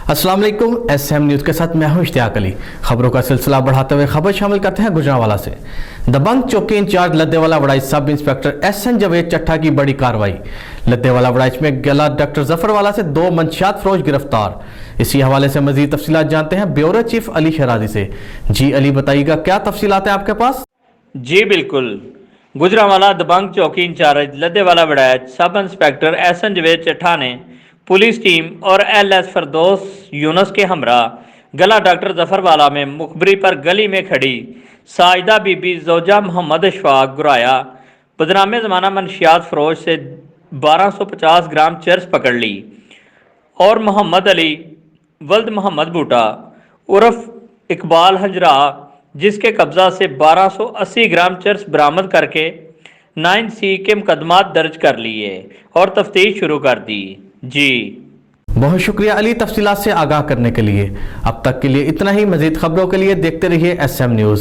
अस्सलाम वालेकुम। SM news के साथ मैं हूं इश्तियाक अली। खबरों का सिलसिला बढ़ाते हुए खबर शामिल करते हैं गुजरांवाला से। दबंग चौकी in charge लद्देवाला Waraich sub inspector SN Javed Chatha की बड़ी कार्रवाई। लद्देवाला वड़ाइच में गला डॉक्टर जफरवाला से 2 मंशियात फरोश गिरफ्तार। इसी हवाले से मजीद तफसीलात जानते हैं ब्यूरो चीफ अली शराजी से। जी अली, बताइएगा क्या तफसीलात हैं आपके पास? जी बिल्कुल। गुजरांवाला दबंग चौकी in charge लद्देवाला Waraich sub inspector SN Javed Chatha ने पुलिस टीम और LS फरदौस यूनुस के हमरा गला डॉक्टर जफरवाला में मुखबरी पर गली में खड़ी साजिदा बीबी जोजा मोहम्मद अशफाक गुराया बदनामे ज़माना मनशियात फरोश से 1250 ग्राम चर्स पकड़ ली और मोहम्मद अली वल्द मोहम्मद बूटा उर्फ इकबाल हजरा जिसके कब्जा से 1280 ग्राम चर्स बरामद करके 9C के मुकदमात दर्ज कर लिए और तफ्तीश शुरू कर दी। जी बहुत शुक्रिया अली तफसीलात से आगाह करने के लिए। अब तक के लिए इतना ही। मजीद खबरों के लिए देखते रहिए SM न्यूज़।